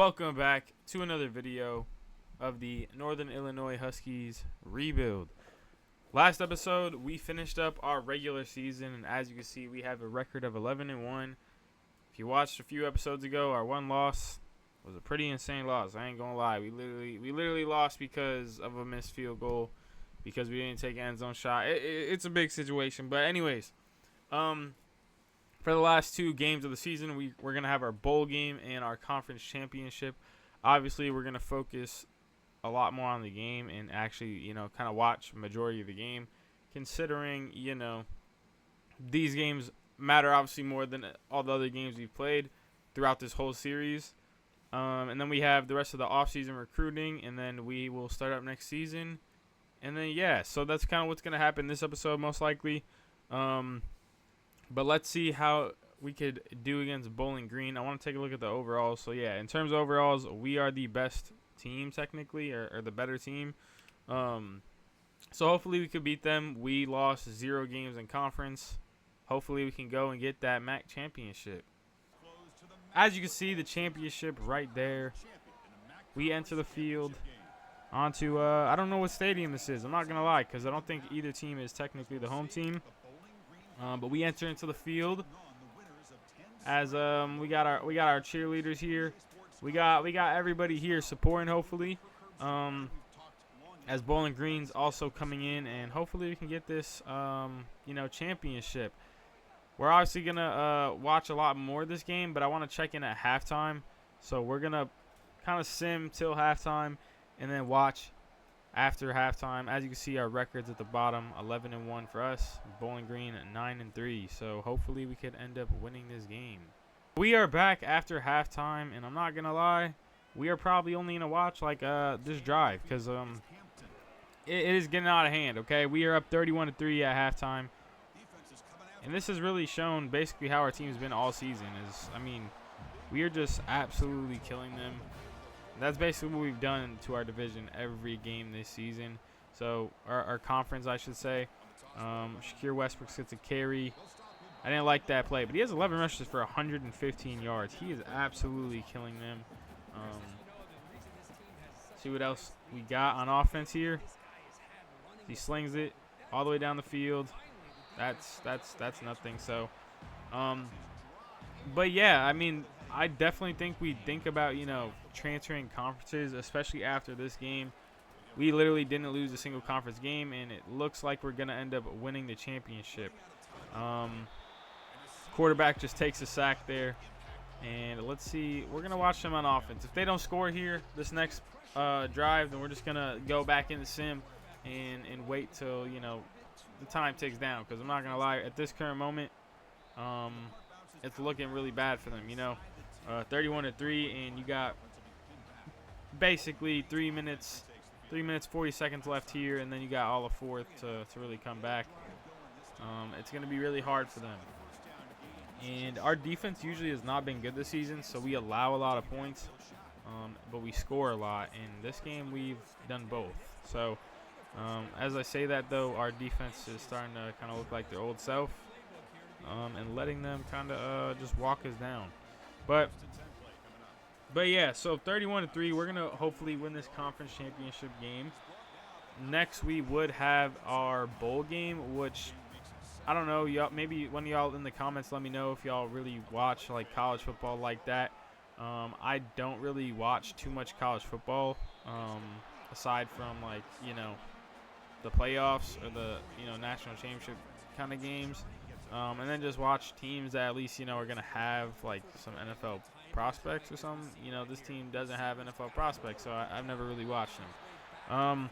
Welcome back to another video of the Northern Illinois Huskies rebuild. Last episode, we finished up our regular season, and as you can see, we have a record of 11-1. If you watched a few episodes ago, our one loss was a pretty insane loss. I ain't gonna lie. We literally lost because of a missed field goal, because we didn't take an end zone shot. It's a big situation, but anyways, for the last two games of the season, we're going to have our bowl game and our conference championship. Obviously, we're going to focus a lot more on the game and actually, kind of watch majority of the game, considering, these games matter obviously more than all the other games we've played throughout this whole series. And then we have the rest of the offseason recruiting, and then we will start up next season. And then, so that's kind of what's going to happen this episode most likely. But let's see how we could do against Bowling Green. I want to take a look at the overalls. So, in terms of overalls, we are the best team technically, or the better team. So, hopefully we could beat them. We lost 0 games in conference. Hopefully we can go and get that MAC championship. As you can see, the championship right there. We enter the field onto, I don't know what stadium this is. I'm not going to lie, because I don't think either team is technically the home team. But we enter into the field as we got our cheerleaders here. We got everybody here supporting, hopefully. As Bowling Green's also coming in, and hopefully we can get this championship. We're obviously gonna watch a lot more of this game, but I want to check in at halftime. So we're gonna kind of sim till halftime and then watch after halftime. As you can see, our records at the bottom: 11-1 for us. Bowling Green 9-3. So hopefully we could end up winning this game. We are back after halftime, and I'm not gonna lie, we are probably only gonna watch this drive because it is getting out of hand. Okay, we are up 31-3 at halftime, and this has really shown basically how our team's been all season. We are just absolutely killing them. That's basically what we've done to our division every game this season. So, our conference, I should say. Shakir Westbrook gets a carry. I didn't like that play, but he has 11 rushes for 115 yards. He is absolutely killing them. See what else we got on offense here. He slings it all the way down the field. That's nothing. So, but I definitely think we think about, transferring conferences, especially after this game. We literally didn't lose a single conference game, and it looks like we're going to end up winning the championship. Quarterback just takes a sack there. And let's see. We're going to watch them on offense. If they don't score here this next drive, then we're just going to go back in the sim and wait till, the time ticks down. Because I'm not going to lie, at this current moment, it's looking really bad for them, 31-3, and you got basically 3 minutes 40 seconds left here, and then you got all of fourth to really come back. It's going to be really hard for them. And our defense usually has not been good this season, so we allow a lot of points, but we score a lot. And this game we've done both. So as I say that, though, our defense is starting to kind of look like their old self, and letting them kind of just walk us down. But so 31-3, we're going to hopefully win this conference championship game. Next, we would have our bowl game, which, I don't know, y'all, maybe one of y'all in the comments let me know if y'all really watch, college football like that. I don't really watch too much college football, aside from, the playoffs or the, national championship kind of games. And then just watch teams that at least, are going to have, some NFL prospects or something. This team doesn't have NFL prospects, so I've never really watched them.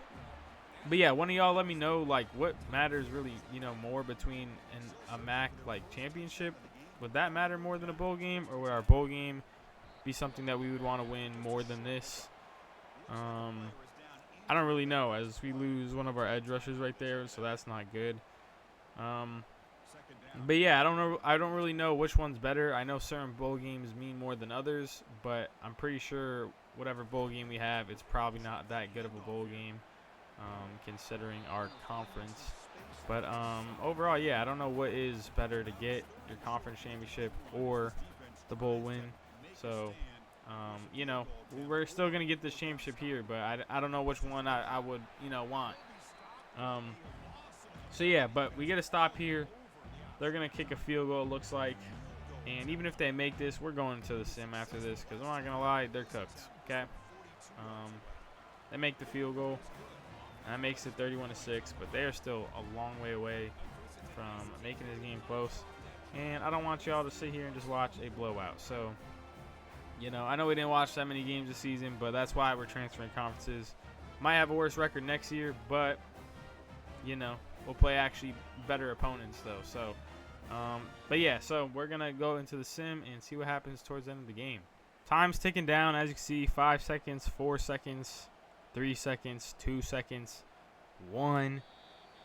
But yeah, one of y'all let me know, what matters really, more between a MAC, championship. Would that matter more than a bowl game, or would our bowl game be something that we would want to win more than this? I don't really know, as we lose one of our edge rushers right there, so that's not good. But yeah, I don't really know which one's better. I know certain bowl games mean more than others, but I'm pretty sure whatever bowl game we have, it's probably not that good of a bowl game, considering our conference. But overall, I don't know what is better to get, your conference championship or the bowl win. So You know, we're still gonna get this championship here, but I don't know which one I would want. Um, so yeah, but we get a stop here. They're gonna kick a field goal, it looks like, and even if they make this, we're going to the sim after this because I'm not gonna lie, they're cooked. Okay, they make the field goal, and that makes it 31-6, but they are still a long way away from making this game close. And I don't want y'all to sit here and just watch a blowout. So, I know we didn't watch that many games this season, but that's why we're transferring conferences. Might have a worse record next year, but we'll play actually better opponents though. So, but yeah, so we're gonna go into the sim and see what happens towards the end of the game. Time's ticking down, as you can see. 5 seconds, 4 seconds, 3 seconds, 2 seconds, 1.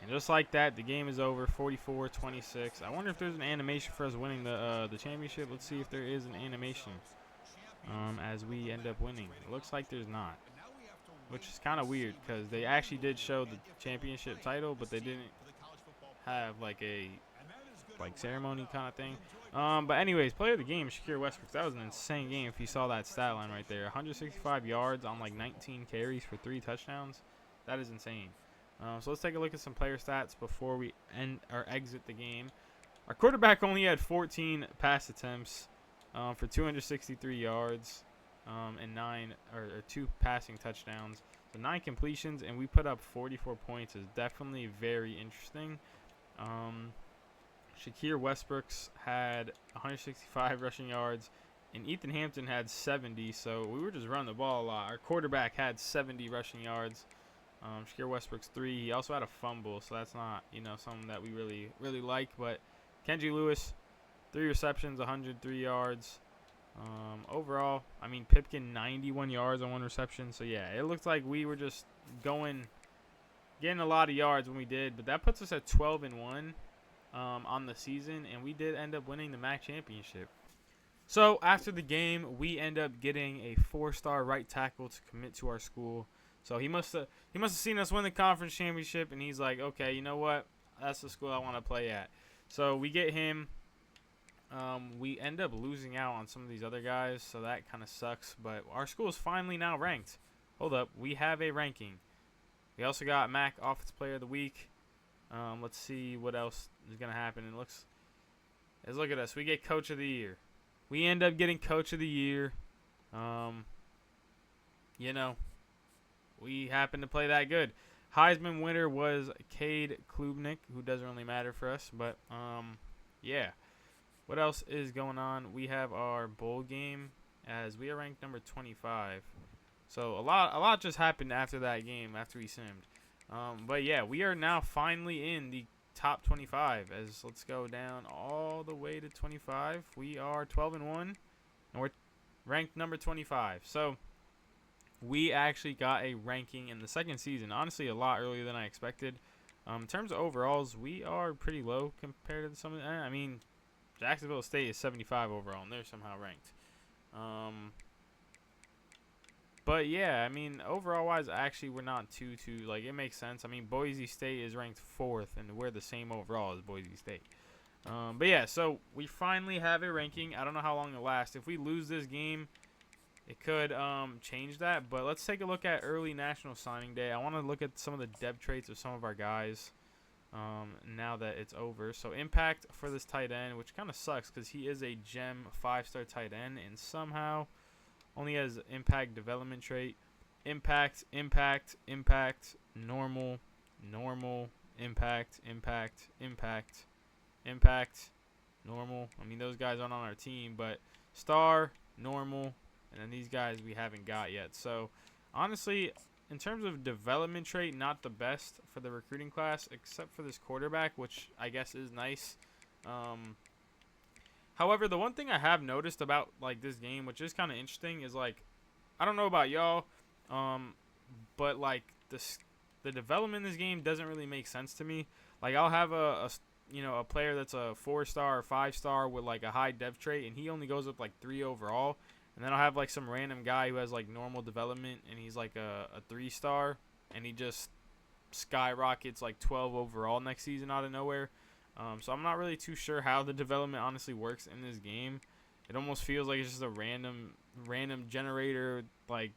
And just like that, the game is over, 44-26. I wonder if there's an animation for us winning the championship. Let's see if there is an animation as we end up winning. It looks like there's not, which is kind of weird because they actually did show the championship title, but they didn't have like a ceremony kind of thing. But anyways, player of the game, Shakir Westbrook. That was an insane game if you saw that stat line right there. 165 yards on like 19 carries for 3 touchdowns. That is insane. So let's take a look at some player stats before we end or exit the game. Our quarterback only had 14 pass attempts for 263 yards and 2 passing touchdowns. So 9 completions, and we put up 44 points. Is definitely very interesting. Shakir Westbrooks had 165 rushing yards, and Ethan Hampton had 70. So we were just running the ball a lot. Our quarterback had 70 rushing yards. Shakir Westbrook's 3. He also had a fumble, so that's not, something that we really like. But Kenji Lewis, 3 receptions, 103 yards. Overall, I mean, Pipkin, 91 yards on 1 reception. So, yeah, it looks like we were just getting a lot of yards when we did. But that puts us at 12-1 on the season, and we did end up winning the MAC championship. So, after the game, we end up getting a 4-star right tackle to commit to our school. So he must have seen us win the conference championship, and he's like, okay, you know what? That's the school I want to play at. So we get him. We end up losing out on some of these other guys, so that kind of sucks. But our school is finally now ranked. Hold up, we have a ranking. We also got MAC Offensive Player of the Week. Let's see what else is gonna happen. Let's look at us. We get Coach of the Year. We end up getting Coach of the Year. We happen to play that good. Heisman winner was Cade Klubnik, who doesn't really matter for us. But, yeah. What else is going on? We have our bowl game as we are ranked number 25. So, a lot just happened after that game, after we simmed. But, yeah, we are now finally in the top 25. Let's go down all the way to 25. We are 12-1, and we're ranked number 25. So, we actually got a ranking in the second season, honestly a lot earlier than I expected. In terms of overalls, we are pretty low compared to some of I mean, Jacksonville State is 75 overall, and they're somehow ranked. But, yeah, I mean, overall-wise, actually, we're not too, like, it makes sense. I mean, Boise State is ranked 4th, and we're the same overall as Boise State. But, yeah, so we finally have a ranking. I don't know how long it'll last. If we lose this game, it could change that, but let's take a look at early National Signing Day. I want to look at some of the depth traits of some of our guys now that it's over. So impact for this tight end, which kind of sucks because he is a gem 5-star tight end and somehow only has impact development trait. Impact, normal, impact, normal. I mean, those guys aren't on our team, but star, normal, and then these guys we haven't got yet. So, honestly, in terms of development trait, not the best for the recruiting class, except for this quarterback, which I guess is nice. However, the one thing I have noticed about, like, this game, which is kind of interesting, is, like, I don't know about y'all, but, like, the development in this game doesn't really make sense to me. Like, I'll have a player that's a 4-star or 5-star with, like, a high dev trait, and he only goes up, like, 3 overall. And then I'll have, like, some random guy who has, like, normal development, and he's, like, a 3-star, and he just skyrockets, like, 12 overall next season out of nowhere. So I'm not really too sure how the development honestly works in this game. It almost feels like it's just a random random generator like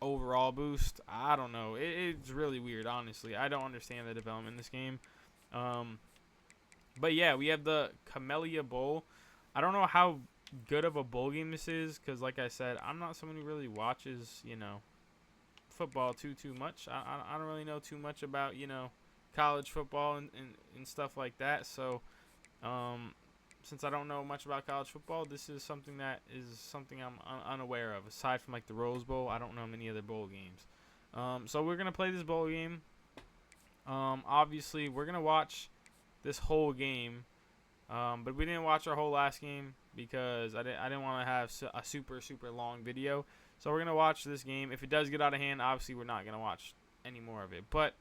overall boost. I don't know. It's really weird, honestly. I don't understand the development in this game. But yeah, we have the Camellia Bowl. I don't know how good of a bowl game this is because, like I said, I'm not someone who really watches, football too much. I don't really know too much about, college football and stuff like that. So, since I don't know much about college football, this is something I'm unaware of. Aside from like the Rose Bowl, I don't know many other bowl games. So we're gonna play this bowl game. Obviously, we're gonna watch this whole game, but we didn't watch our whole last game because I didn't want to have a super long video. So we're gonna watch this game. If it does get out of hand, obviously we're not gonna watch any more of it. But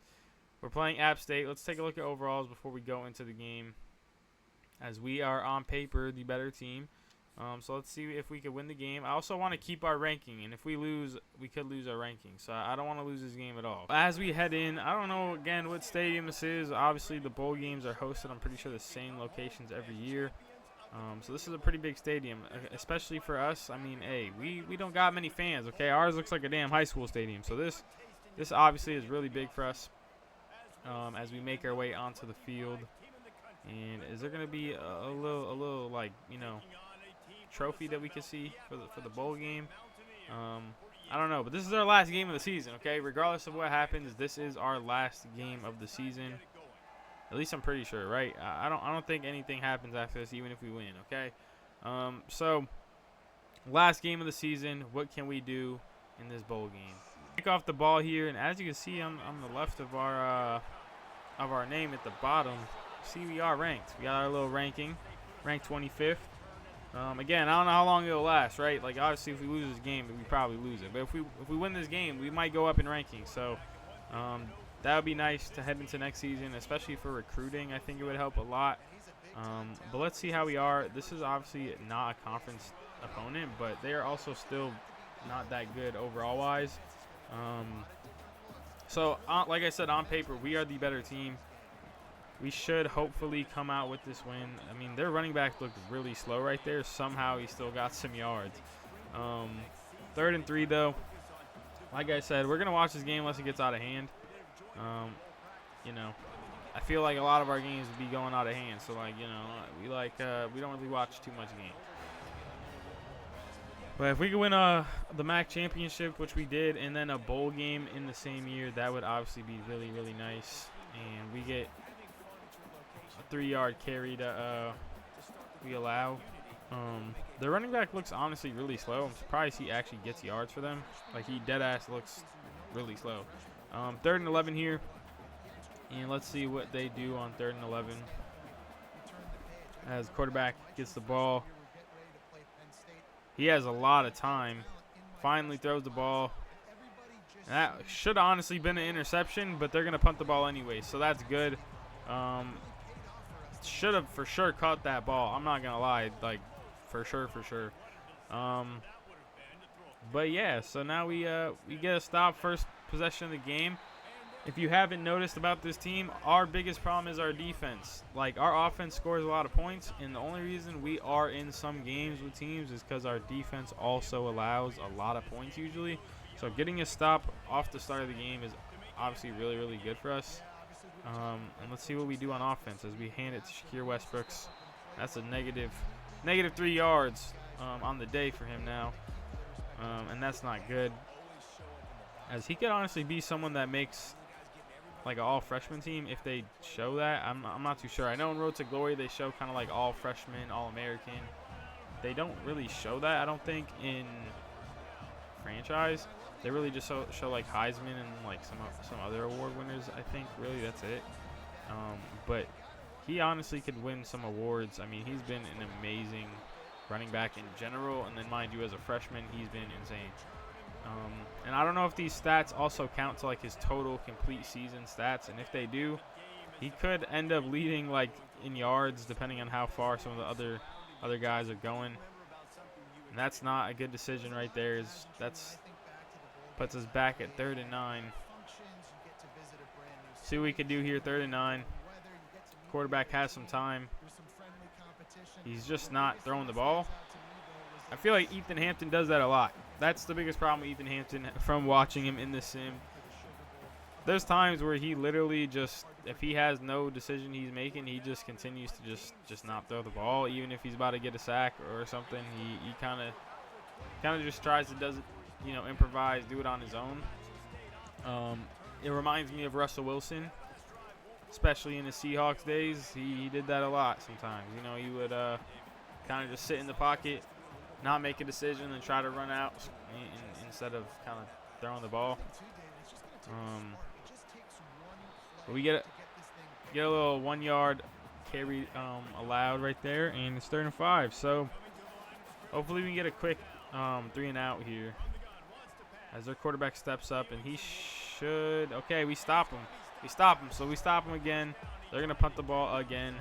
we're playing App State. Let's take a look at overalls before we go into the game, as we are on paper the better team. So let's see if we can win the game. I also want to keep our ranking, and if we lose, we could lose our ranking. So I don't want to lose this game at all. As we head in, I don't know, again, what stadium this is. Obviously, the bowl games are hosted, I'm pretty sure, the same locations every year. So this is a pretty big stadium, especially for us. I mean, hey, we don't got many fans, okay? Ours looks like a damn high school stadium. So this obviously is really big for us as we make our way onto the field. And is there going to be a little like, trophy that we can see for the bowl game? I don't know, but this is our last game of the season, okay? Regardless of what happens, this is our last game of the season. At least I'm pretty sure, right? I don't think anything happens after this, even if we win, okay? So last game of the season, what can we do in this bowl game? Kick off the ball here, and as you can see on the left of our name at the bottom, see, we are ranked. We got our little ranking, ranked 25th. Again, I don't know how long it'll last, right? Like, obviously, if we lose this game, we probably lose it. But if we win this game, we might go up in ranking. So that would be nice to head into next season, especially for recruiting. I think it would help a lot. But let's see how we are. This is obviously not a conference opponent, but they are also still not that good overall-wise. So, like I said, on paper, we are the better team. We should hopefully come out with this win. I mean, their running back looked really slow right there. Somehow he still got some yards. 3rd and 3, though. Like I said, we're going to watch this game unless it gets out of hand. I feel like a lot of our games would be going out of hand. So, like, we don't really watch too much game. But if we could win the MAC championship, which we did, and then a bowl game in the same year, that would obviously be really, really nice. And we get 3-yard carry that we allow. The running back looks honestly really slow. I'm surprised he actually gets yards for them. Like, he deadass looks really slow. 3rd and 11 here. And let's see what they do on 3rd and 11. As quarterback gets the ball. He has a lot of time. Finally throws the ball. And that should have honestly been an interception, but they're going to punt the ball anyway. So that's good. Should have for sure caught that ball. I'm not going to lie. Like, for sure. But yeah, so now we get a stop, first possession of the game. If you haven't noticed about this team, our biggest problem is our defense. Like, our offense scores a lot of points, and the only reason we are in some games with teams is because our defense also allows a lot of points usually. So getting a stop off the start of the game is obviously really, really good for us. And let's see what we do on offense as we hand it to Shakir Westbrooks. That's a negative 3 yards on the day for him now. And that's not good, as he could honestly be someone that makes like an all-freshman team if they show that. I'm not too sure. I know in Road to Glory they show kind of like all-freshman, all-American. They don't really show that, I don't think, in franchise. They really just show like Heisman and like some other award winners, I think. Really, that's it. But he honestly could win some awards. I mean, he's been an amazing running back in general, and then mind you, as a freshman, he's been insane. And I don't know if these stats also count to like his total complete season stats, and if they do, he could end up leading like in yards depending on how far some of the other guys are going. And that's not a good decision right there. That's puts us back at 3rd and 9. See what we can do here. 3rd and 9. Quarterback has some time. He's just not throwing the ball. I feel like Ethan Hampton does that a lot. That's the biggest problem with Ethan Hampton from watching him in the sim. There's times where he literally just, if he has no decision he's making, he just continues to just not throw the ball. Even if he's about to get a sack or something, he kind of just tries to improvise, do it on his own. It reminds me of Russell Wilson, especially in the Seahawks days. He did that a lot sometimes. He would kind of just sit in the pocket, not make a decision, and try to run out instead of kind of throwing the ball. But we get a little 1 yard carry allowed right there, and it's 3rd and 5. So hopefully we can get a quick 3 and out here as their quarterback steps up, and he should. Okay, we stop him. So we stop him again. They're gonna punt the ball again.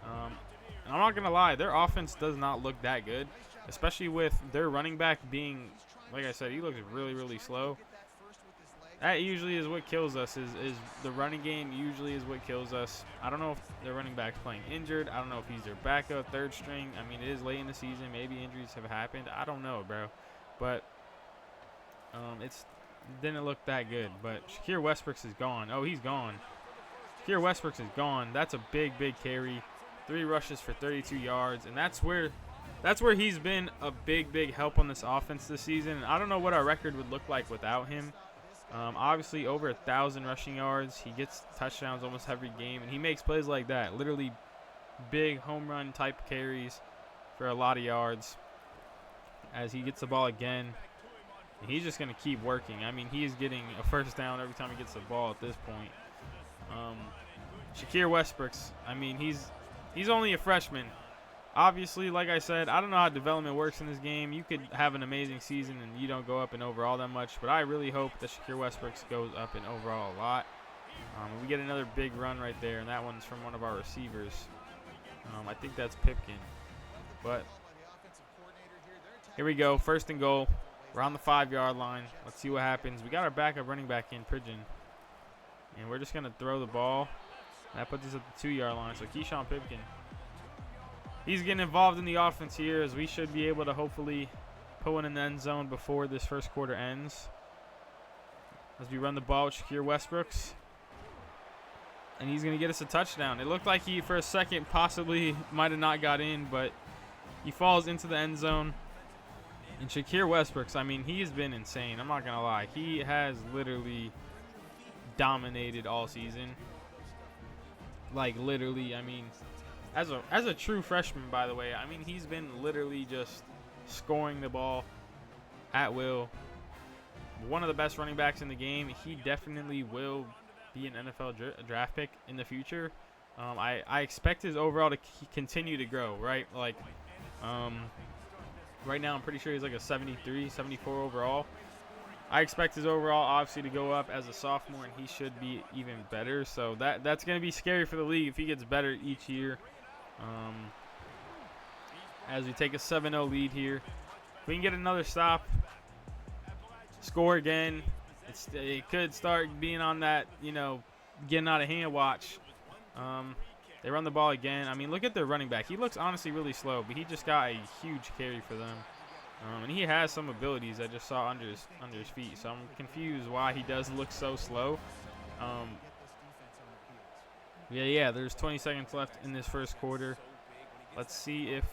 And I'm not gonna lie, their offense does not look that good, especially with their running back being, like I said, he looks really, really slow. That usually is what kills us, is the running game usually is what kills us. I don't know if their running back's playing injured. I don't know if he's their backup, 3rd string. I mean, it is late in the season. Maybe injuries have happened. I don't know, bro. But it didn't look that good. But Shakir Westbrooks is gone. Oh, he's gone. Shakir Westbrooks is gone. That's a big, big carry. 3 rushes for 32 yards. And that's where he's been a big, big help on this offense this season. And I don't know what our record would look like without him. Obviously, over 1,000 rushing yards. He gets touchdowns almost every game, and he makes plays like that. Literally big home run type carries for a lot of yards. As he gets the ball again, and he's just going to keep working. I mean, he is getting a 1st down every time he gets the ball at this point. Shakir Westbrooks, I mean, he's only a freshman. Obviously, like I said, I don't know how development works in this game. You could have an amazing season and you don't go up in overall that much, but I really hope that Shakir Westbrooks goes up in overall a lot. We get another big run right there, and that one's from one of our receivers. I think that's Pipkin. But here we go, 1st and goal. We're on the 5-yard line. Let's see what happens. We got our backup running back in, Pridgeon. And we're just going to throw the ball. That puts us at the 2-yard line. So Keyshawn Pipkin, he's getting involved in the offense here, as we should be able to hopefully put one in the end zone before this 1st quarter ends. As we run the ball with Shakir Westbrooks. And he's going to get us a touchdown. It looked like he, for a second, possibly might have not got in, but he falls into the end zone. And Shakir Westbrooks, I mean, he has been insane. I'm not going to lie. He has literally dominated all season. Like, literally, I mean, as a true freshman, by the way, I mean, he's been literally just scoring the ball at will. One of the best running backs in the game. He definitely will be an NFL draft pick in the future. I expect his overall to continue to grow, right? Like, right now I'm pretty sure he's like a 73, 74 overall. I expect his overall obviously to go up as a sophomore, and he should be even better. So that's going to be scary for the league if he gets better each year. As we take a 7-0 lead here. If we can get another stop, score again, it could start being on that, getting out of hand watch. They run the ball again. I mean, look at their running back. He looks honestly really slow, but he just got a huge carry for them. And he has some abilities I just saw under his feet, so I'm confused why he does look so slow. Yeah, there's 20 seconds left in this 1st quarter. Let's see if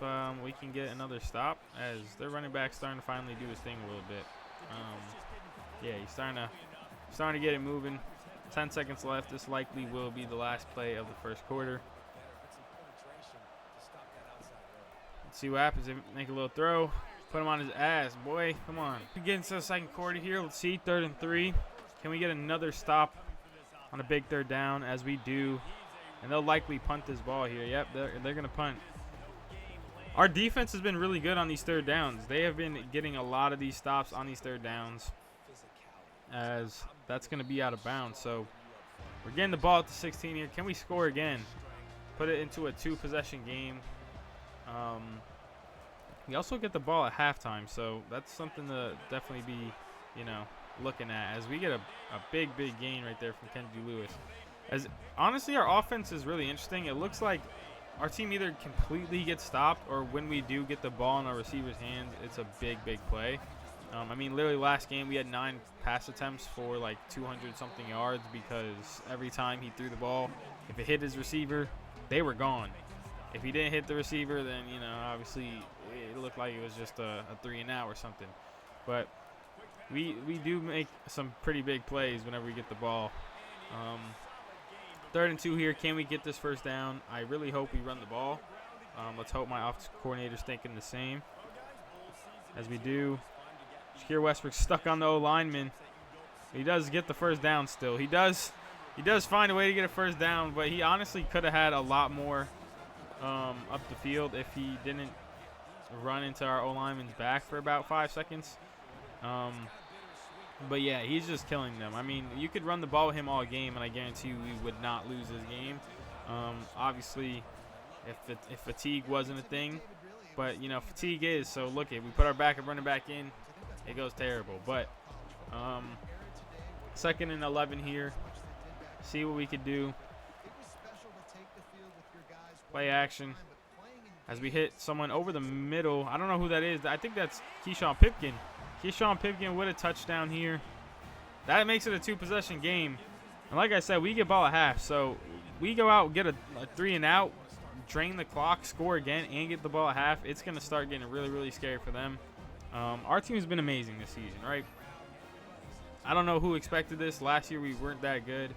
we can get another stop, as their running back's starting to finally do his thing a little bit. Yeah, he's starting to get it moving. 10 seconds left. This likely will be the last play of the 1st quarter. Let's see what happens. They make a little throw. Put him on his ass, boy. Come on. We get into the 2nd quarter here. Let's see. 3rd and 3. Can we get another stop on a big 3rd down? As we do. And they'll likely punt this ball here. Yep, they're going to punt. Our defense has been really good on these 3rd downs. They have been getting a lot of these stops on these 3rd downs, as that's going to be out of bounds. So we're getting the ball at the 16 here. Can we score again? Put it into a 2-possession game. We also get the ball at halftime, so that's something to definitely be, looking at, as we get a big, big gain right there from Kennedy Lewis. As honestly, our offense is really interesting. It looks like our team either completely gets stopped, or when we do get the ball in our receiver's hands, it's a big play. I mean, literally last game we had 9 pass attempts for like 200-something yards, because every time he threw the ball, if it hit his receiver, they were gone. If he didn't hit the receiver, then, you know, obviously it looked like it was just a 3-and-out or something. But we do make some pretty big plays whenever we get the ball. 3rd and 2 here. Can we get this first down? I really hope we run the ball. Let's hope my offensive coordinator's thinking the same. As we do. Shakir Westbrook's stuck on the O-lineman. He does get the first down still. He does find a way to get a first down, but he honestly could have had a lot more up the field if he didn't run into our O-lineman's back for about 5 seconds. But yeah, he's just killing them. I mean, you could run the ball with him all game, and I guarantee you we would not lose this game. Obviously, if fatigue wasn't a thing, but you know, fatigue is. So look, we put our backup running back in, it goes terrible. But 2nd and 11 here. See what we could do. Play action as we hit someone over the middle. I don't know who that is. I think that's Keyshawn Pipkin. Keyshawn Pipkin with a touchdown here. That makes it a 2-possession game. And like I said, we get ball at half. So we go out, get a 3-and-out, drain the clock, score again, and get the ball at half. It's going to start getting really scary for them. Our team's been amazing this season, right? I don't know who expected this. Last year we weren't that good.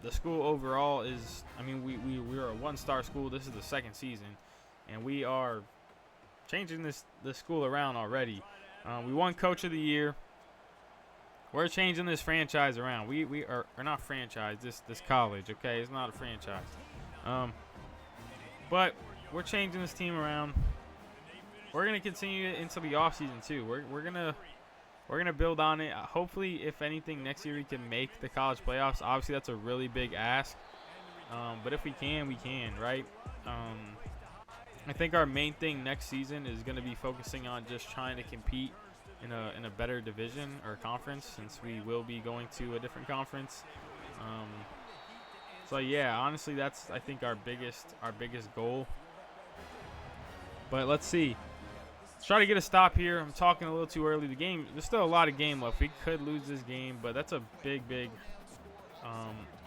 The school overall is, I mean, we are a 1-star school. This is the 2nd season, and we are changing this school around already. We won Coach of the Year. We're changing this franchise around. We are not franchise, this college, okay? It's not a franchise. But we're changing this team around. We're going to continue it into the offseason too. We're going to build on it. Hopefully, if anything, next year we can make the college playoffs. Obviously, that's a really big ask. But if we can, we can, right? I think our main thing next season is going to be focusing on just trying to compete in a better division or conference, since we will be going to a different conference. So yeah, honestly, that's, I think, our biggest goal. But let's see. Let's try to get a stop here. I'm talking a little too early. The game, there's still a lot of game left. We could lose this game, but that's a big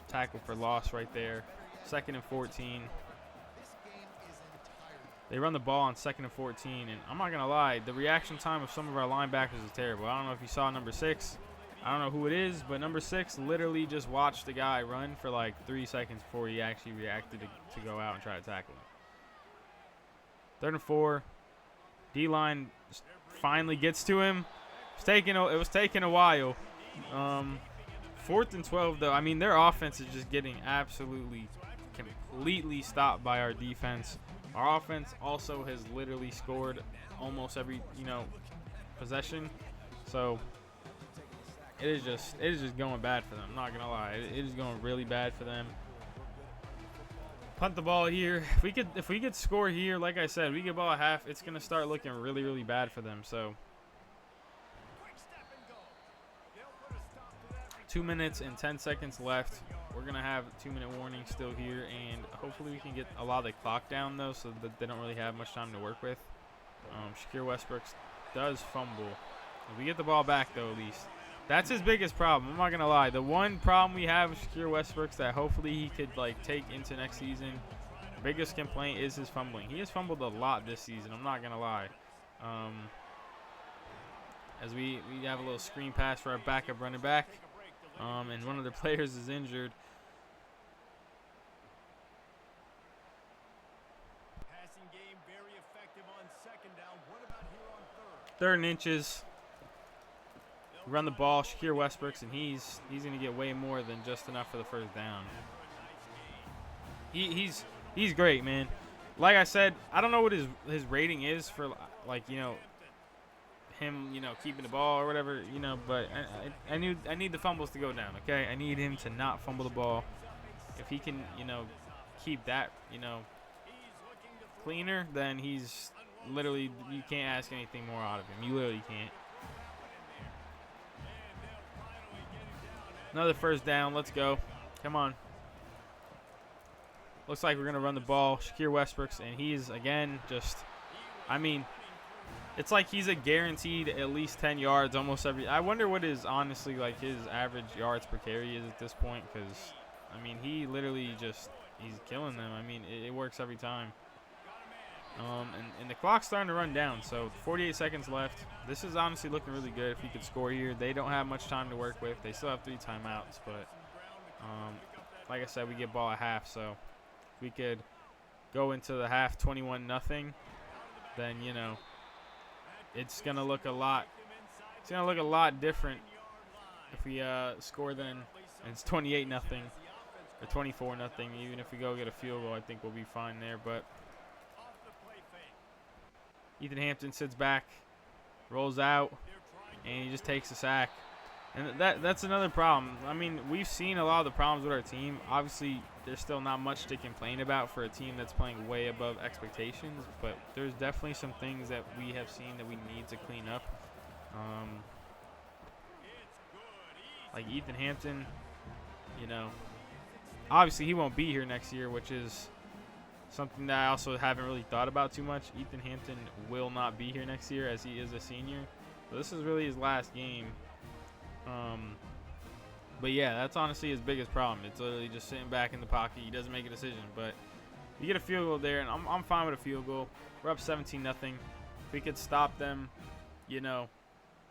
tackle for loss right there. 2nd and 14. They run the ball on 2nd and 14, and I'm not going to lie, the reaction time of some of our linebackers is terrible. I don't know if you saw number 6. I don't know who it is, but number 6 literally just watched the guy run for like 3 seconds before he actually reacted to go out and try to tackle him. 3rd and 4. D-line finally gets to him. It was taking a while. 4th and 12, though. I mean, their offense is just getting absolutely, completely stopped by our defense. Our offense also has literally scored almost every, possession. So it is just going bad for them. I'm not gonna lie, it is going really bad for them. Punt the ball here. If we could score here, like I said, we get ball at half, it's gonna start looking really bad for them. So 2 minutes and 10 seconds left. We're going to have a 2-minute warning still here, and hopefully we can get a lot of the clock down, though, so that they don't really have much time to work with. Shakir Westbrook does fumble. If we get the ball back, though, at least. That's his biggest problem. I'm not going to lie. The one problem we have with Shakir Westbrook that hopefully he could, take into next season, biggest complaint is his fumbling. He has fumbled a lot this season. I'm not going to lie. As we have a little screen pass for our backup running back. And one of the players is injured. Passing game very effective on 2nd down. What about here on 3rd and inches. We run the ball, Shakir Westbrook's, and he's going to get way more than just enough for the first down. He's great, man. Like I said, I don't know what his rating is for him, keeping the ball or whatever, but I need the fumbles to go down, okay? I need him to not fumble the ball. If he can, keep that, cleaner, then he's literally, you can't ask anything more out of him. You literally can't. Another first down. Let's go. Come on. looks like we're going to run the ball. Shakir Westbrook's, and he's, again, just, I mean, it's like he's a guaranteed at least 10 yards almost every. I wonder what is honestly like his average yards per carry is at this point, because, I mean, he literally just, he's killing them. I mean, it works every time. And the clock's starting to run down, so 48 seconds left. This is honestly looking really good if he could score here. They don't have much time to work with. They still have 3 timeouts, but like I said, we get ball at half, so if we could go into the half 21-0, then, you know, it's gonna look a lot. It's gonna look a lot different if we score then. And it's 28-0 or 24-0. Even if we go get a field goal, I think we'll be fine there. But Ethan Hampton sits back, rolls out, and he just takes a sack. And that's another problem. I mean, we've seen a lot of the problems with our team. Obviously, there's still not much to complain about for a team that's playing way above expectations, but there's definitely some things that we have seen that we need to clean up. Like Ethan Hampton, you know, obviously he won't be here next year, which is something that I also haven't really thought about too much. Ethan Hampton will not be here next year as he is a senior. So this is really his last game. But yeah, that's honestly his biggest problem. It's literally just sitting back in the pocket. He doesn't make a decision. But you get a field goal there, and I'm fine with a field goal. We're up 17-0. If we could stop them, you know,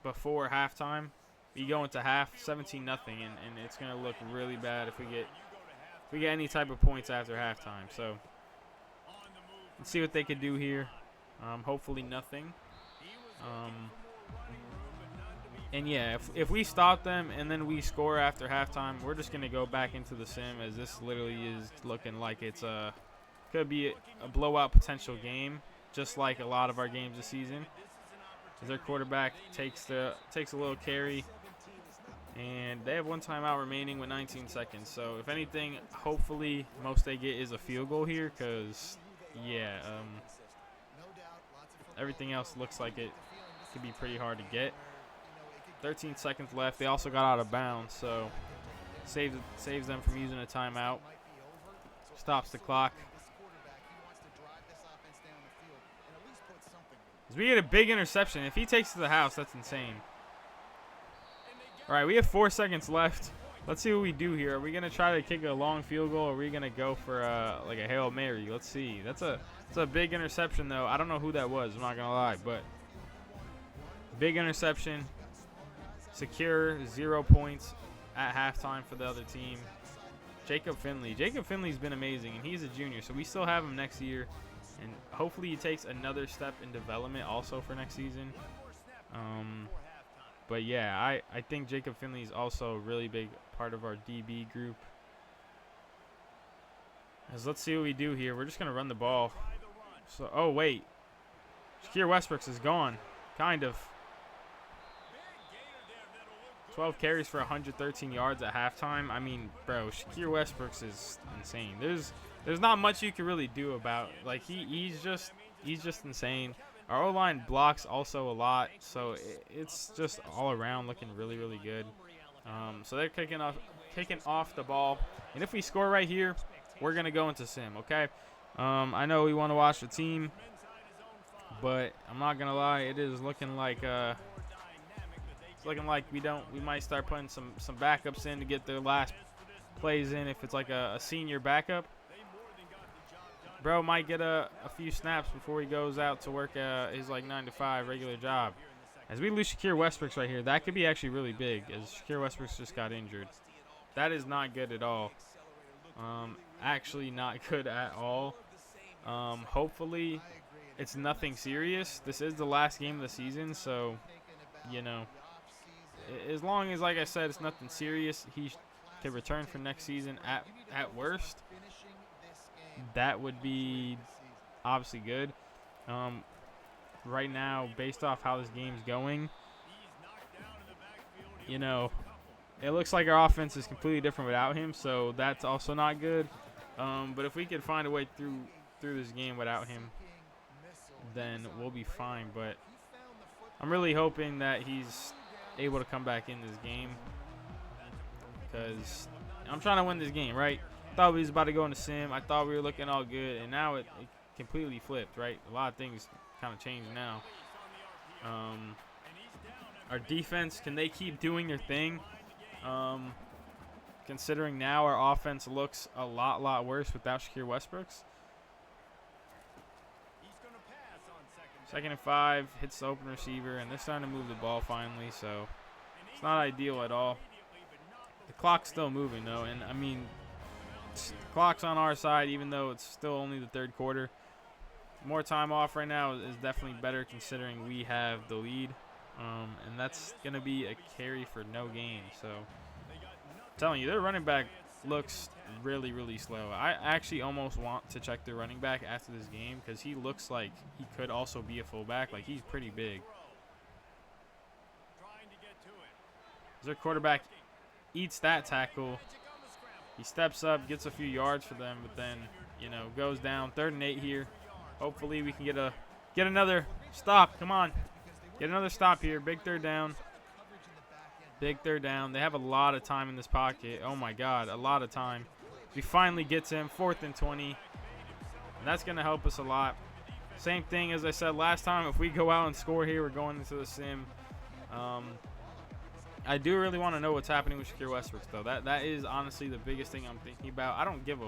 before halftime, we go into half 17-0, and it's gonna look really bad if we get any type of points after halftime. So let's see what they could do here. Hopefully nothing. And yeah, if we stop them and then we score after halftime, we're just going to go back into the sim, as this literally is looking like it's could be a blowout potential game, just like a lot of our games this season. As their quarterback takes a little carry, and they have 1 timeout remaining with 19 seconds. So if anything, hopefully most they get is a field goal here, because yeah, everything else looks like it could be pretty hard to get. 13 seconds left. They also got out of bounds, so saves them from using a timeout. Stops the clock. As we get a big interception. If he takes to the house, that's insane. All right, we have 4 seconds left. Let's see what we do here. Are we gonna try to kick a long field goal, or are we gonna go for like a Hail Mary? Let's see. That's a big interception, though. I don't know who that was. I'm not gonna lie, but big interception. Secure 0 points at halftime for the other team. Jacob Finley. Jacob Finley's been amazing, and he's a junior, so we still have him next year. And hopefully he takes another step in development also for next season. But yeah, I think Jacob Finley is also a really big part of our DB group. As let's see what we do here. We're just going to run the ball. So, oh, wait. Shakir Westbrook's is gone. Kind of. 12 carries for 113 yards at halftime. I mean, bro, Shakir Westbrook's is insane. There's not much you can really do about. Like he's just insane. Our O-line blocks also a lot, so it's just all around looking really, really good. So they're kicking off the ball, and if we score right here, we're gonna go into sim. Okay. I know we want to watch the team, but I'm not gonna lie, it is looking like we might start putting some backups in to get their last plays in. If it's like a senior backup, bro might get a few snaps before he goes out to work his like 9-to-5 regular job. As we lose Shakir Westbrook's right here, that could be actually really big, as Shakir Westbrook's just got injured. That is not good at all. Actually not good at all. Hopefully it's nothing serious. This is the last game of the season, so you know, as long as, like I said, it's nothing serious, he can return for next season at worst. That would be obviously good. Right now, based off how this game's going, you know, it looks like our offense is completely different without him, so that's also not good. But if we could find a way through this game without him, then we'll be fine. But I'm really hoping that he's able to come back in this game, because I'm trying to win this game, right? thought we was about to go in the sim. I thought we were looking all good, and now it completely flipped, right? A lot of things kind of changed now. Our defense, can they keep doing their thing? Considering now our offense looks a lot worse without Shakir Westbrooks. 2nd and 5, hits the open receiver, and they're starting to move the ball finally, so it's not ideal at all. The clock's still moving, though, and, I mean, the clock's on our side, even though it's still only the 3rd quarter. More time off right now is definitely better considering we have the lead, and that's going to be a carry for no gain, so I'm telling you, their running back looks really slow. I actually almost want to check their running back after this game because he looks like he could also be a fullback. Like, he's pretty big. Their quarterback eats that tackle. He steps up, gets a few yards for them, but then, you know, goes down. 3rd and 8 here. Hopefully we can get another stop. Come on. Get another stop here. Big 3rd down. Big 3rd down. They have a lot of time in this pocket. Oh, my God, a lot of time. We finally get to him. 4th and 20. And that's going to help us a lot. Same thing as I said last time. If we go out and score here, we're going into the sim. I do really want to know what's happening with Shakir Westbrooks, though. That is honestly the biggest thing I'm thinking about. I don't give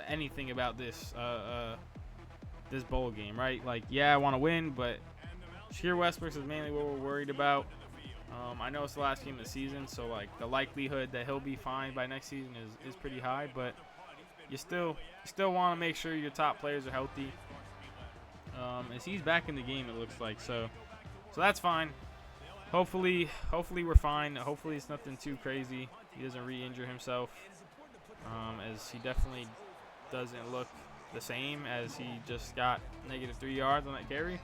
anything about this this bowl game, right? Like, yeah, I want to win, but Shakir Westbrooks is mainly what we're worried about. I know it's the last game of the season, so like the likelihood that he'll be fine by next season is pretty high, but you still want to make sure your top players are healthy. As he's back in the game, it looks like, so that's fine. Hopefully we're fine. Hopefully it's nothing too crazy. He doesn't re-injure himself, as he definitely doesn't look the same as he just got -3 yards on that carry.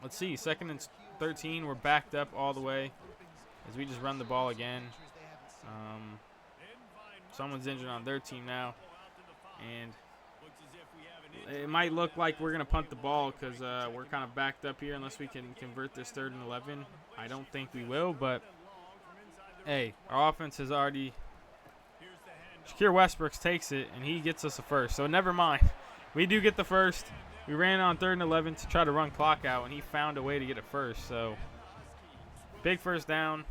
Let's see, 2nd and 13. We're backed up all the way as we just run the ball again. Someone's injured on their team now, and it might look like we're going to punt the ball because we're kind of backed up here unless we can convert this 3rd and 11. I don't think we will, but hey, our offense has already – Shakir Westbrooks takes it, and he gets us a first, so never mind. We do get the first. We ran on 3rd and 11 to try to run clock out, and he found a way to get it first. So big 1st down,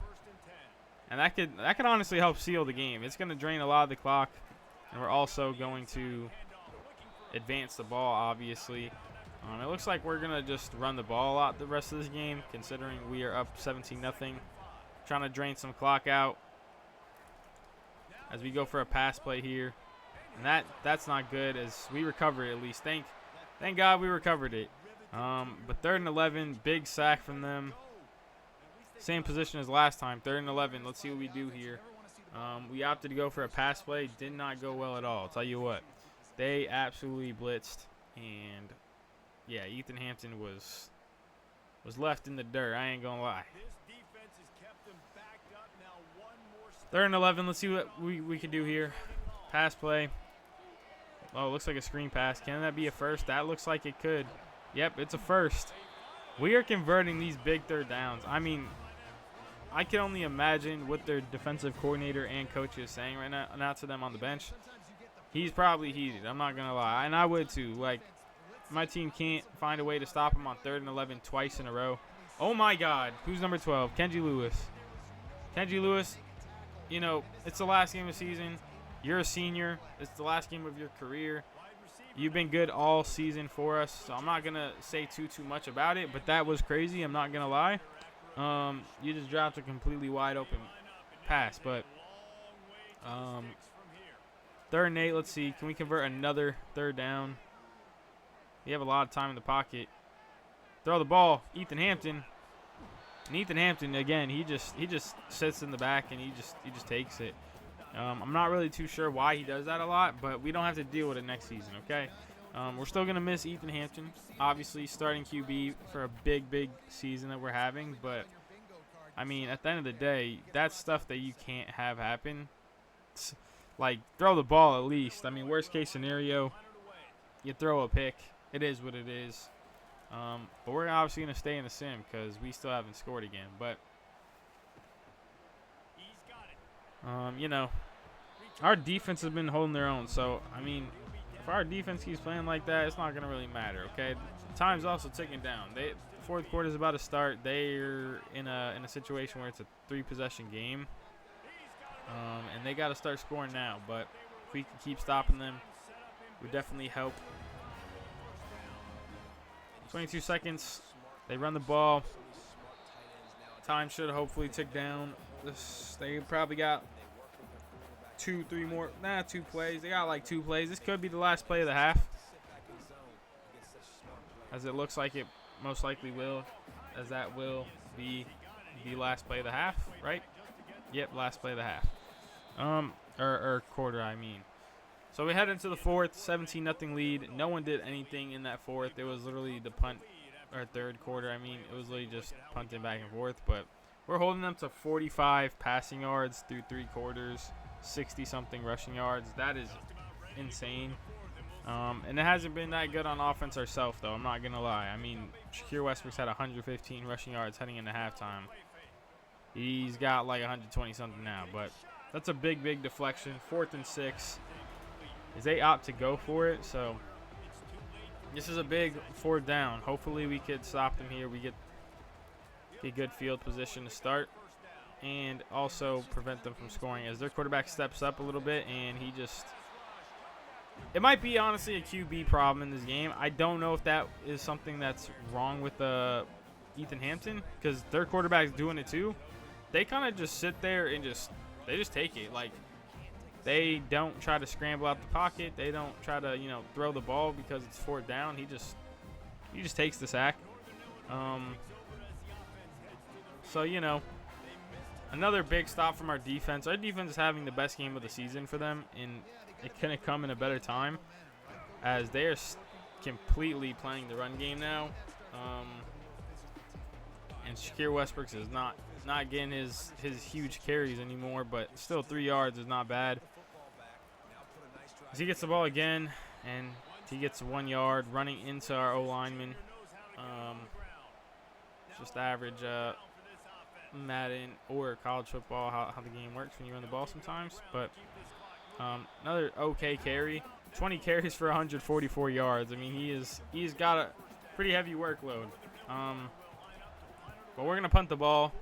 and that could honestly help seal the game. It's going to drain a lot of the clock, and we're also going to advance the ball, obviously. It looks like we're going to just run the ball a lot the rest of this game, considering we are up 17-0. Trying to drain some clock out as we go for a pass play here. And that's not good as we recover it at least. Thank God we recovered it. But 3rd and 11, big sack from them. Same position as last time, 3rd and 11. Let's see what we do here. We opted to go for a pass play. Did not go well at all. I'll tell you what. They absolutely blitzed. And, yeah, Ethan Hampton was left in the dirt. I ain't going to lie. 3rd and 11. Let's see what we can do here. Pass play. Oh, it looks like a screen pass. Can that be a first? That looks like it could. Yep, it's a first. We are converting these big 3rd downs. I mean, I can only imagine what their defensive coordinator and coach is saying right now to them on the bench. He's probably heated. I'm not going to lie. And I would too. Like, my team can't find a way to stop him on 3rd and 11 twice in a row. Oh, my God. Who's number 12? Kenji Lewis. Kenji Lewis, you know, it's the last game of the season. You're a senior. It's the last game of your career. You've been good all season for us, so I'm not going to say too much about it, but that was crazy. I'm not going to lie. You just dropped a completely wide open pass, but 3rd and 8, let's see. Can we convert another 3rd down? We have a lot of time in the pocket. Throw the ball. Ethan Hampton. And Ethan Hampton, again, he just sits in the back and he just takes it. I'm not really too sure why he does that a lot, but we don't have to deal with it next season, okay? We're still going to miss Ethan Hampton, obviously starting QB for a big season that we're having. But, I mean, at the end of the day, that's stuff that you can't have happen. It's like, throw the ball at least. I mean, worst case scenario, you throw a pick. It is what it is. But we're obviously going to stay in the sim because we still haven't scored again. But You know, our defense has been holding their own. So, I mean, if our defense keeps playing like that, it's not going to really matter, okay? Time's also ticking down. Fourth quarter is about to start. They're in a situation where it's a 3-possession game. And they got to start scoring now. But if we can keep stopping them, it would definitely help. 22 seconds. They run the ball. Time should hopefully tick down. They probably got 2 plays. They got like 2 plays. This could be the last play of the half, as it looks like it most likely will, as that will be the last play of the half, right? Yep, last play of the half. Or quarter, I mean. So we head into the fourth, 17-0 lead. No one did anything in that fourth. It was literally the punt, or third quarter. I mean, it was literally just punting back and forth. But we're holding them to 45 passing yards through 3 quarters, 60-something rushing yards. That is insane. And it hasn't been that good on offense ourselves, though. I'm not going to lie. I mean, Shakir Westbrook's had 115 rushing yards heading into halftime. He's got like 120-something now. But that's a big, big deflection. 4th and 6. As they opt to go for it. So this is a big 4th down. Hopefully we could stop them here. We get a good field position to start. And also prevent them from scoring as their quarterback steps up a little bit. And he just... It might be, honestly, a QB problem in this game. I don't know if that is something that's wrong with Ethan Hampton, because their quarterback's doing it too. They kind of just sit there and they just take it. Like, they don't try to scramble out the pocket. They don't try to, throw the ball because it's 4th down. He just takes the sack. So, another big stop from our defense. Our defense is having the best game of the season for them, and it couldn't come in a better time, as they are completely playing the run game now. And Shakir Westbrook is not getting his huge carries anymore, but still 3 yards is not bad. As he gets the ball again, and he gets 1 yard running into our O-lineman. Just average Madden or college football, how the game works when you run the ball sometimes. But another okay carry. 20 carries for 144 yards. I mean, he's got a pretty heavy workload. But we're going to punt the ball.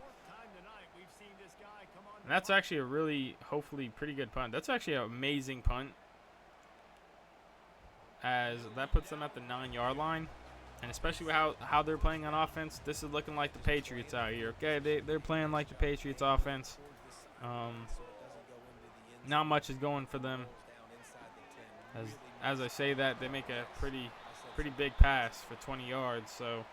And that's actually a really, hopefully, pretty good punt. That's actually an amazing punt, as that puts them at the 9-yard line. And especially with how they're playing on offense, this is looking like the Patriots out here. Okay, they're playing like the Patriots offense. Not much is going for them. As I say that, they make a pretty big pass for 20 yards. So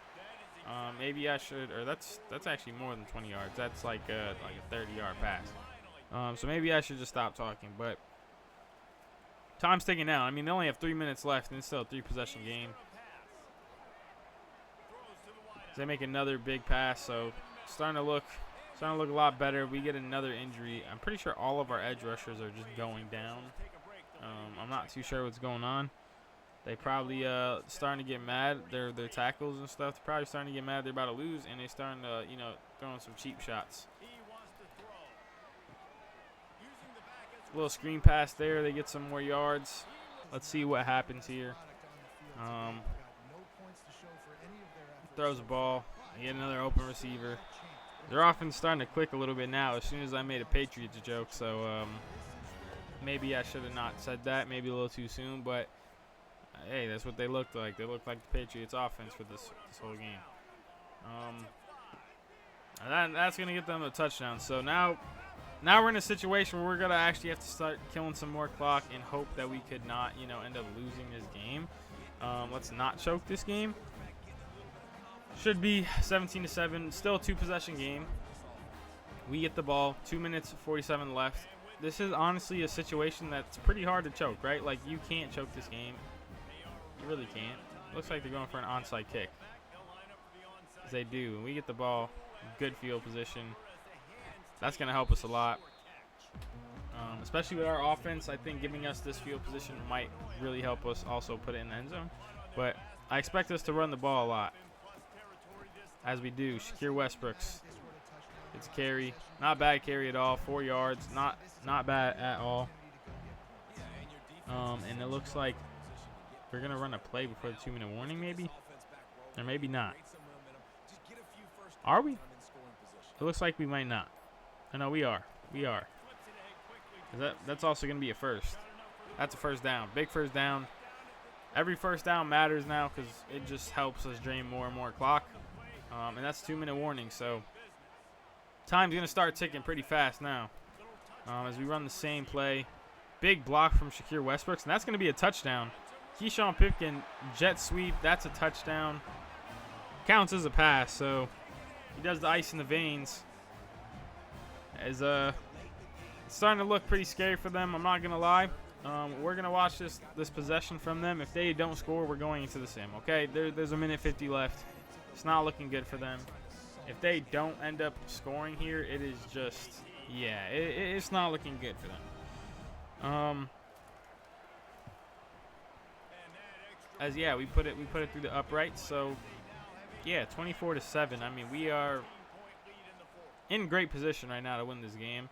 maybe I should, or that's actually more than 20 yards. That's like a 30-yard pass. So maybe I should just stop talking. But time's ticking down. I mean, they only have 3 minutes left, and it's still a 3-possession game. They make another big pass, so starting to look a lot better. We get another injury. I'm pretty sure all of our edge rushers are just going down. I'm not too sure what's going on. They probably starting to get mad. Their tackles and stuff, they're probably starting to get mad. They're about to lose, and they're starting to throwing some cheap shots. Little screen pass there. They get some more yards. Let's see what happens here. Throws the ball. They get another open receiver. Their offense starting to click a little bit now as soon as I made a Patriots joke. So maybe I should have not said that. Maybe a little too soon. But, hey, that's what they looked like. They looked like the Patriots offense for this whole game. And that's going to get them a touchdown. So now we're in a situation where we're going to actually have to start killing some more clock and hope that we could not, end up losing this game. Let's not choke this game. Should be 17-7. Still a 2-possession game. We get the ball. 2 minutes, 47 left. This is honestly a situation that's pretty hard to choke, right? Like, you can't choke this game. You really can't. Looks like they're going for an onside kick. As they do. And we get the ball. Good field position. That's going to help us a lot. Especially with our offense, I think giving us this field position might really help us also put it in the end zone. But I expect us to run the ball a lot. As we do. Shakir Westbrook It's a carry. Not bad carry at all. 4 yards. Not bad at all. And it looks like we're going to run a play before the 2-minute warning maybe. Or maybe not. Are we? It looks like we might not. Oh, no, we are. We are. That's also going to be a first. That's a first down. Big first down. Every first down matters now because it just helps us drain more and more clock. And that's 2-minute warning, so time's going to start ticking pretty fast now as we run the same play. Big block from Shakir Westbrooks, and that's going to be a touchdown. Keyshawn Pipkin, jet sweep. That's a touchdown. Counts as a pass, so he does the ice in the veins. As it's starting to look pretty scary for them, I'm not going to lie. We're going to watch this possession from them. If they don't score, we're going into the sim, okay? There's a minute 50 left. It's not looking good for them. If they don't end up scoring here, it is just, yeah, it's not looking good for them. We put it through the upright. So, yeah, 24-7. I mean, we are in great position right now to win this game.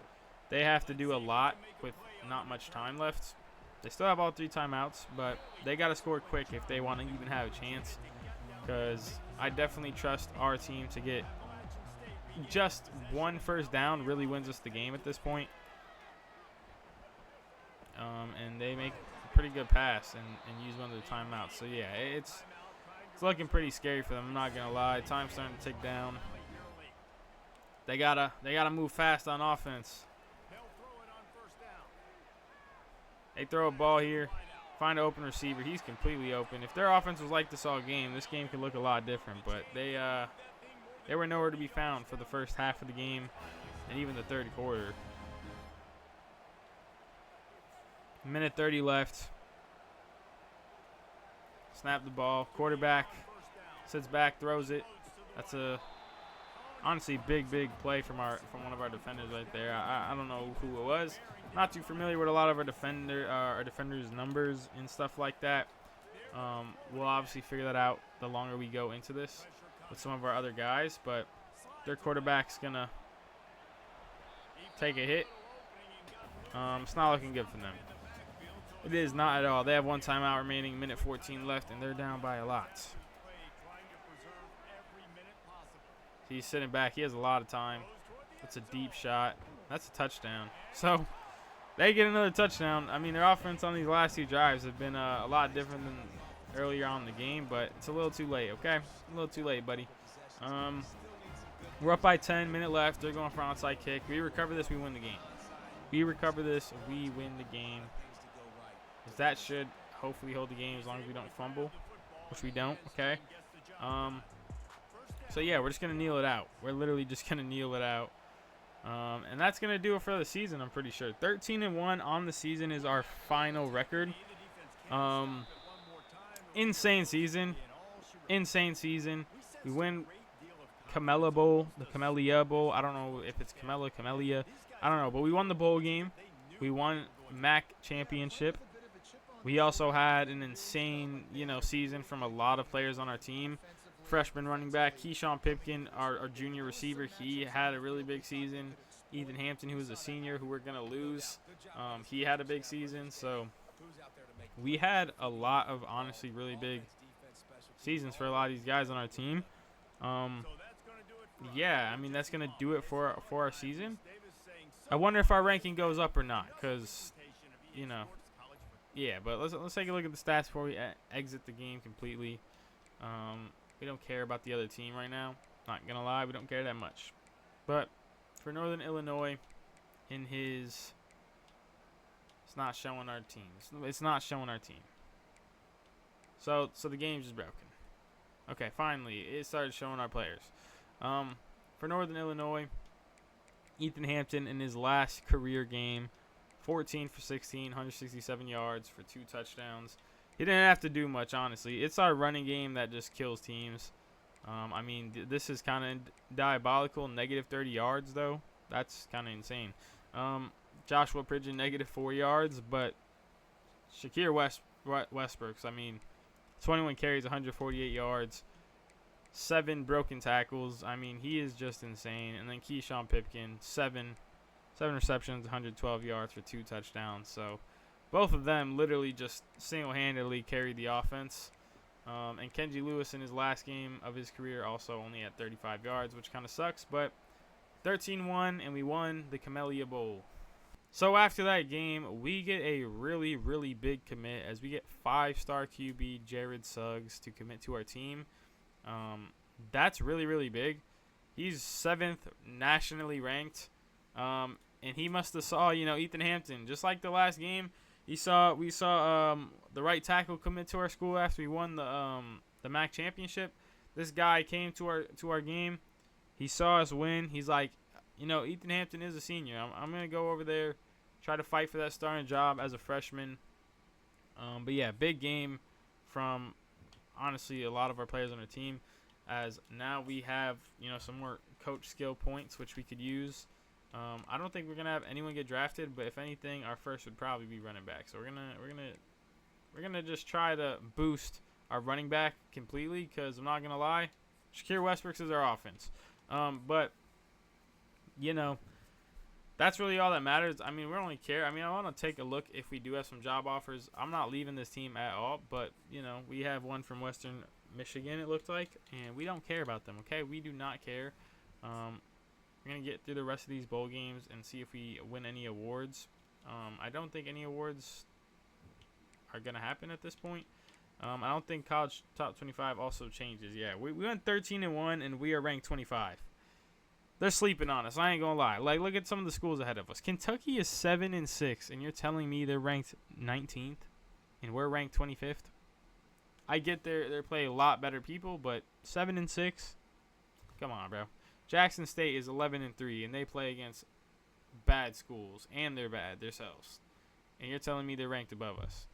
They have to do a lot with not much time left. They still have all 3 timeouts, but they got to score quick if they want to even have a chance. Because I definitely trust our team to get just 1 first down really wins us the game at this point. And they make a pretty good pass and use one of the timeouts. So, yeah, it's looking pretty scary for them. I'm not going to lie. Time's starting to tick down. They gotta move fast on offense. They throw a ball here, find an open receiver. He's completely open. If their offense was like this all game, this game could look a lot different. But they were nowhere to be found for the first half of the game and even the third quarter. Minute 30 left. Snap the ball. Quarterback sits back, throws it. That's a honestly big play from one of our defenders right there. I don't know who it was. Not too familiar with a lot of our defenders' numbers and stuff like that. We'll obviously figure that out the longer we go into this with some of our other guys, but their quarterback's gonna take a hit. It's not looking good for them. It is not at all. They have 1 timeout remaining, minute 14 left, and they're down by a lot. He's sitting back. He has a lot of time. That's a deep shot. That's a touchdown. So they get another touchdown. I mean, their offense on these last 2 drives have been a lot different than earlier on in the game, but it's a little too late, okay? A little too late, buddy. We're up by 10, minute left. They're going for an onside kick. We recover this, we win the game. We recover this, we win the game. That should hopefully hold the game as long as we don't fumble, which we don't, okay? So, yeah, we're just going to kneel it out. We're literally just going to kneel it out. And that's going to do it for the season, I'm pretty sure. 13-1 on the season is our final record. Insane season. Insane season. We win Camellia Bowl, the Camellia Bowl. I don't know if it's Camellia. I don't know, but we won the bowl game. We won MAC championship. We also had an insane, season from a lot of players on our team. Freshman running back Keyshawn Pipkin, our junior receiver, he had a really big season. Ethan Hampton, who was a senior, who we're going to lose, he had a big season. So we had a lot of, honestly, really big seasons for a lot of these guys on our team. Yeah, I mean, that's going to do it for our season. I wonder if our ranking goes up or not because, yeah, but let's take a look at the stats before we exit the game completely. We don't care about the other team right now. Not going to lie, we don't care that much. But for Northern Illinois, it's not showing our team. It's not showing our team. So the game's just broken. Okay, finally, it started showing our players. For Northern Illinois, Ethan Hampton in his last career game, 14 for 16, 167 yards for 2 touchdowns. He didn't have to do much, honestly. It's our running game that just kills teams. I mean, this is kind of diabolical. Negative 30 yards, though. That's kind of insane. Joshua Pridgeon, negative 4 yards. But Shakir Westbrooks, I mean, 21 carries, 148 yards. 7 broken tackles. I mean, he is just insane. And then Keyshawn Pipkin, 7 receptions, 112 yards for 2 touchdowns. So both of them literally just single-handedly carried the offense. And Kenji Lewis in his last game of his career also only had 35 yards, which kind of sucks. But 13-1, and we won the Camellia Bowl. So after that game, we get a really, really big commit as we get 5-star QB Jared Suggs to commit to our team. That's really, really big. He's 7th nationally ranked. And he must have saw, Ethan Hampton. Just like the last game, we saw the right tackle commit to our school after we won the MAC championship. This guy came to our game. He saw us win. He's like, Ethan Hampton is a senior. I'm going to go over there, try to fight for that starting job as a freshman. But, yeah, big game from, honestly, a lot of our players on our team, as now we have, some more coach skill points, which we could use. I don't think we're going to have anyone get drafted, but if anything, our first would probably be running back. So we're gonna just try to boost our running back completely, because I'm not going to lie, Shakir Westbrook is our offense. But, that's really all that matters. I mean, we don't really care. I mean, I want to take a look if we do have some job offers. I'm not leaving this team at all, but, we have one from Western Michigan, it looked like, and we don't care about them, okay? We do not care. We're going to get through the rest of these bowl games and see if we win any awards. I don't think any awards are going to happen at this point. I don't think college top 25 also changes. Yeah, we went 13-1, and we are ranked 25. They're sleeping on us. I ain't gonna lie. Like, look at some of the schools ahead of us. Kentucky is 7-6, and you're telling me they're ranked 19th, and we're ranked 25th. I get they play a lot better people, but 7-6. Come on, bro. Jackson State is 11-3, and they play against bad schools, and they're bad themselves. And you're telling me they're ranked above us.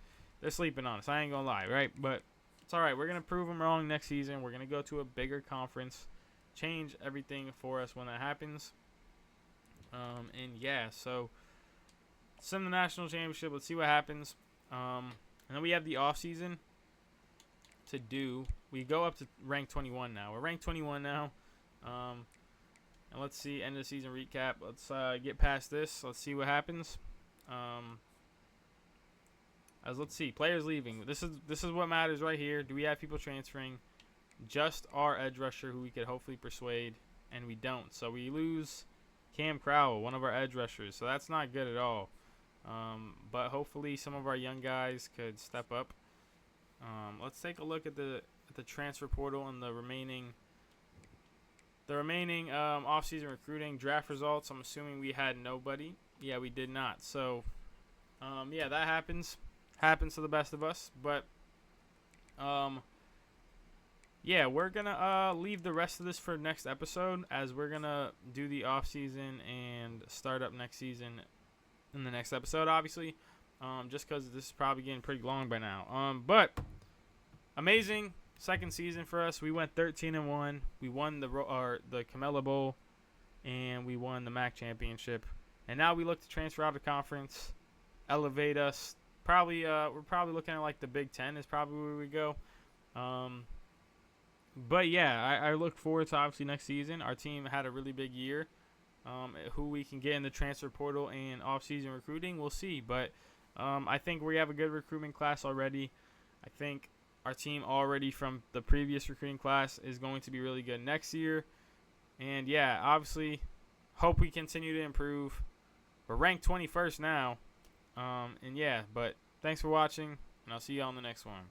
They're sleeping on us. I ain't gonna lie, right? But it's all right. We're gonna prove them wrong next season. We're gonna go to a bigger conference. Change everything for us when that happens. And yeah, so send the national championship. Let's see what happens. And then we have the off season to do. We go up to rank 21 now. We're ranked 21 now. And let's see, end of the season recap. Let's get past this. Let's see what happens. Let's see, players leaving. This is what matters right here. Do we have people transferring? Just our edge rusher, who we could hopefully persuade, and we don't. So we lose Cam Crowell, one of our edge rushers. So that's not good at all. But hopefully some of our young guys could step up. Let's take a look at the transfer portal and the remaining off-season recruiting draft results. I'm assuming we had nobody. Yeah, we did not. So yeah, that happens to the best of us. But yeah, we're going to leave the rest of this for next episode, as we're going to do the off-season and start up next season in the next episode, obviously, just because this is probably getting pretty long by now. But amazing second season for us. We went 13-1. We won the Camellia Bowl, and we won the MAC championship. And now we look to transfer out of conference, elevate us. We're probably looking at like the Big Ten is probably where we go. But yeah, I look forward to obviously next season. Our team had a really big year. Who we can get in the transfer portal and off-season recruiting, we'll see. But I think we have a good recruitment class already. I think our team already from the previous recruiting class is going to be really good next year. And yeah, obviously, hope we continue to improve. We're ranked 21st now. And yeah, but thanks for watching, and I'll see you on the next one.